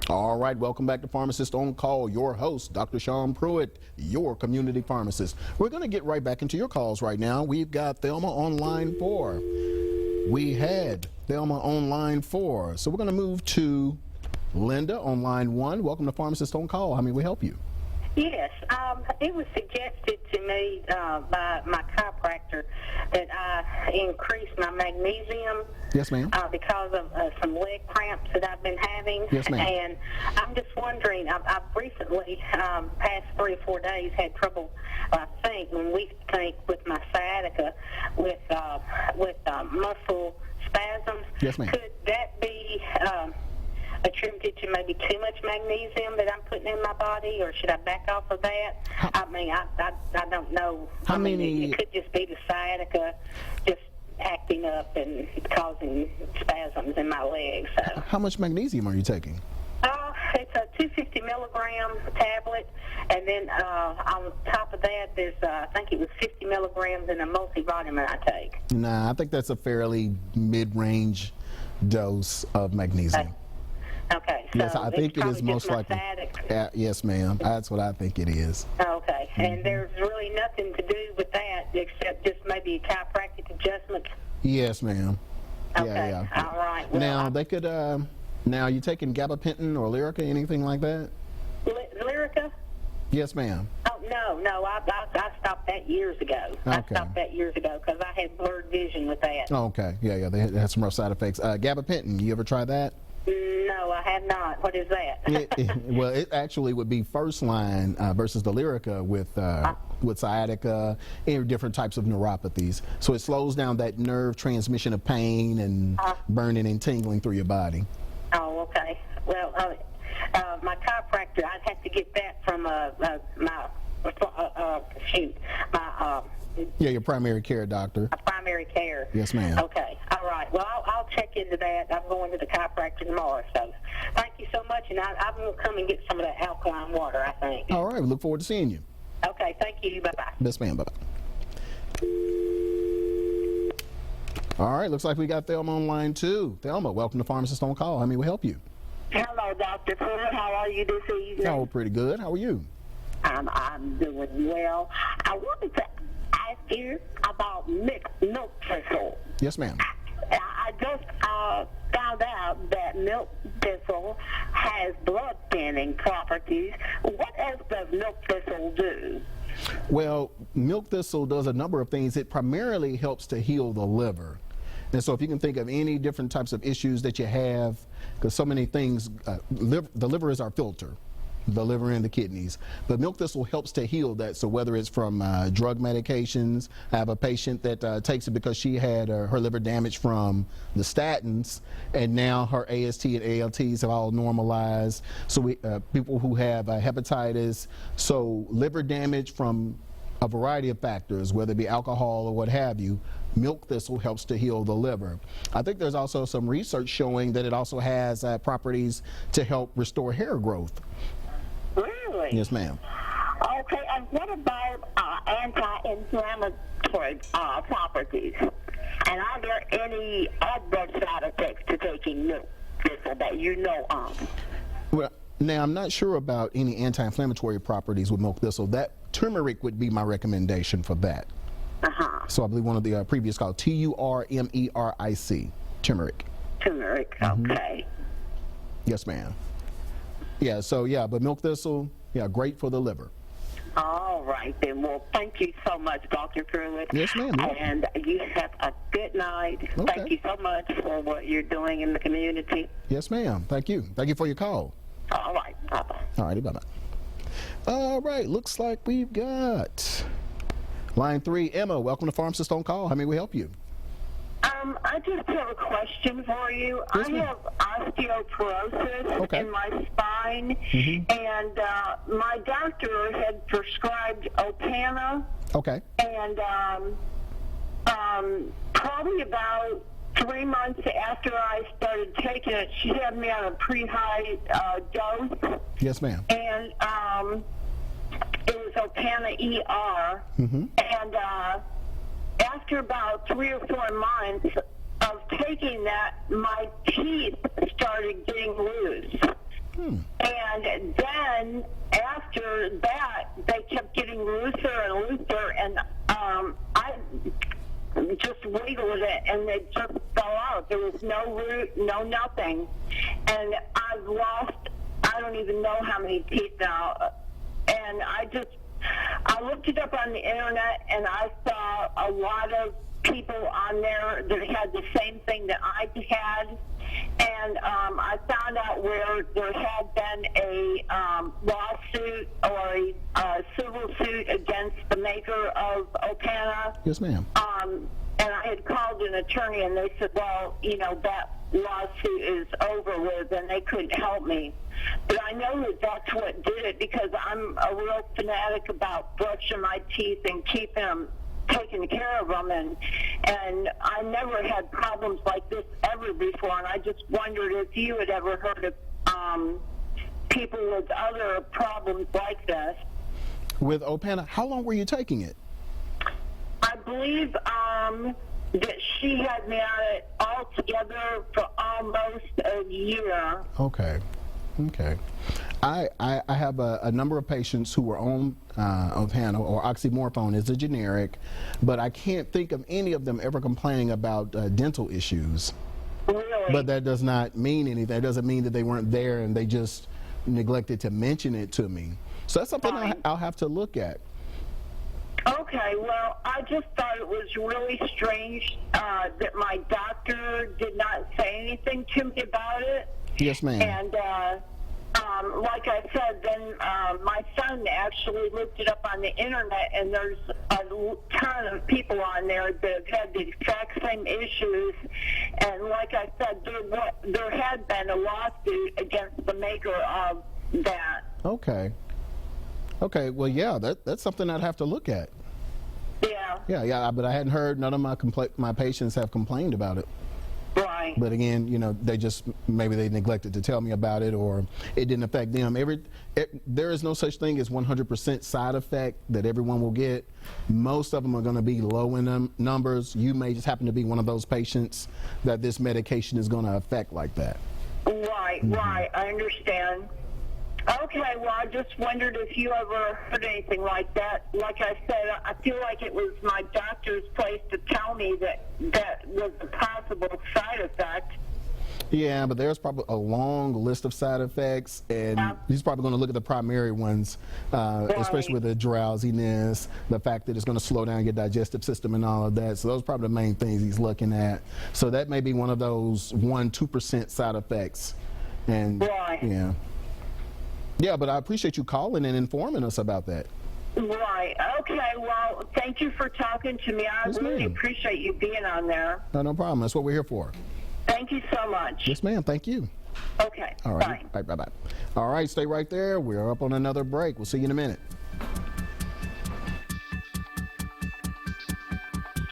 All right, welcome back to Pharmacist on Call. Your host, Dr. Sean Pruitt, your community pharmacist. We're going to get right back into your calls right now. We've got Thelma on line 4. We had Thelma on line 4. So we're going to move to Linda on line 1. Welcome to Pharmacist on Call. How may we help you? Yes, it was suggested to me by my chiropractor that I increase my magnesium. Yes, ma'am. Because of some leg cramps that I've been having. Yes, ma'am. And I'm just wondering, I've recently, past 3 or 4 days, had trouble, with my sciatica, with muscle spasms. Yes, ma'am. Could that be attributed to maybe too much magnesium that I'm putting in my body, or should I back off of that? I don't know. It could just be the sciatica just acting up and causing spasms in my legs. So. How much magnesium are you taking? It's a 250 milligram tablet, and then on top of that, there's I think it was 50 milligrams in a multivitamin I take. Nah, I think that's a fairly mid-range dose of magnesium. Okay. So yes, I think it is most likely. Yes, ma'am. That's what I think it is. Okay. And there's really nothing to do with that except just maybe a chiropractic adjustment. Yes, ma'am. Okay. Yeah. All right. Well, now they could. Now you taking gabapentin or Lyrica, anything like that? Lyrica? Yes, ma'am. Oh no. I stopped that years ago. Okay. I stopped that years ago because I had blurred vision with that. Okay. Yeah. They had some rough side effects. Gabapentin. You ever try that? No, I have not. What is that? It actually would be first line versus the Lyrica with sciatica and different types of neuropathies. So it slows down that nerve transmission of pain and burning and tingling through your body. Oh, okay. Well, my chiropractor, I'd have to get that from your primary care doctor. My primary care. Yes, ma'am. Okay. All right. Well, I'll check into that. I'm going to the chiropractor tomorrow. So thank you so much, and I'm going to come and get some of that alkaline water, I think. All right. We look forward to seeing you. Okay. Thank you. Bye-bye. Yes, ma'am. Bye-bye. All right. Looks like we got Thelma on line 2. Thelma, welcome to Pharmacist on Call. How may we help you? Hello, Dr. Pruitt. How are you this evening? Oh, pretty good. How are you? I'm doing well. I wanted to ask you about milk thistle. Yes, ma'am. I just found out that milk thistle has blood thinning properties. What else does milk thistle do? Well, milk thistle does a number of things. It primarily helps to heal the liver. And so if you can think of any different types of issues that you have, because so many things, the liver is our filter, the liver and the kidneys. But milk thistle helps to heal that. So whether it's from drug medications, I have a patient that takes it because she had her liver damage from the statins, and now her AST and ALTs have all normalized. So we people who have hepatitis, so liver damage from a variety of factors, whether it be alcohol or what have you, milk thistle helps to heal the liver. I think there's also some research showing that it also has properties to help restore hair growth. Really? Yes, ma'am. Okay, and what about anti-inflammatory properties? And are there any adverse side effects to taking milk thistle that you know of? Well, now I'm not sure about any anti-inflammatory properties with milk thistle. That turmeric would be my recommendation for that. So I believe one of the previous called Turmeric. Turmeric, okay. Yes, ma'am. Yeah, so yeah, but milk thistle, yeah, great for the liver. All right, then. Well, thank you so much, Dr. Pruitt. Yes, ma'am. And you have a good night. Okay. Thank you so much for what you're doing in the community. Yes, ma'am. Thank you. Thank you for your call. All right, bye-bye. All righty, bye-bye. All right, looks like we've got line 3. Emma, welcome to Pharmacist on Call. How may we help you? I just have a question for you. Yes, I ma'am. have osteoporosis in my spine, and my doctor had prescribed Opana. Okay. And probably about 3 months after I started taking it, she had me on a pretty high dose. Yes, ma'am. And it was Opana ER. And after about 3 or 4 months of taking that, my teeth started getting loose. then after that, they kept getting looser and looser, and I just wiggled it, and it just fell out. There was no root, no nothing, and I've lost, I don't even know how many teeth now, and I looked it up on the internet, and I saw a lot of people on there that had the same thing that I had, and I found out where there had been a lawsuit or a civil suit against the maker of Opana. Yes, ma'am. And I had called an attorney, and they said, well, you know, that lawsuit is over with, and they couldn't help me. But I know that that's what did it, because I'm a real fanatic about brushing my teeth and keeping them, taking care of them, and I never had problems like this ever before, and I just wondered if you had ever heard of people with other problems like this. With Opana, how long were you taking it? I believe that she had me on it altogether for almost a year. Okay. I have a number of patients who were on Opana, or oxymorphone is a generic, but I can't think of any of them ever complaining about dental issues. Really? But that does not mean anything. That doesn't mean that they weren't there and they just neglected to mention it to me. So that's something I'll have to look at. Okay, well, I just thought it was really strange that my doctor did not say anything to me about it. Yes, ma'am. And like I said, then my son actually looked it up on the internet, and there's a ton of people on there that have had the exact same issues. And like I said, there had been a lawsuit against the maker of that. Okay, well, yeah, that's something I'd have to look at. Yeah, but I hadn't heard, none of my patients have complained about it. Right. But again, you know, maybe they neglected to tell me about it, or it didn't affect them. There is no such thing as 100% side effect that everyone will get. Most of them are going to be low in numbers. You may just happen to be one of those patients that this medication is going to affect like that. Right, right. I understand. Okay, well, I just wondered if you ever heard anything like that. Like I said, I feel like it was my doctor's place to tell me that was a possible side effect. Yeah, but there's probably a long list of side effects, and he's probably going to look at the primary ones, especially with the drowsiness, the fact that it's going to slow down your digestive system and all of that. So those are probably the main things he's looking at. So that may be one of those 1-2% side effects. And yeah, but I appreciate you calling and informing us about that. Right. Okay. Well, thank you for talking to me. I really appreciate you being on there. No problem. That's what we're here for. Thank you so much. Yes, ma'am. Thank you. Okay. All right. Bye. All right. Stay right there. We're up on another break. We'll see you in a minute.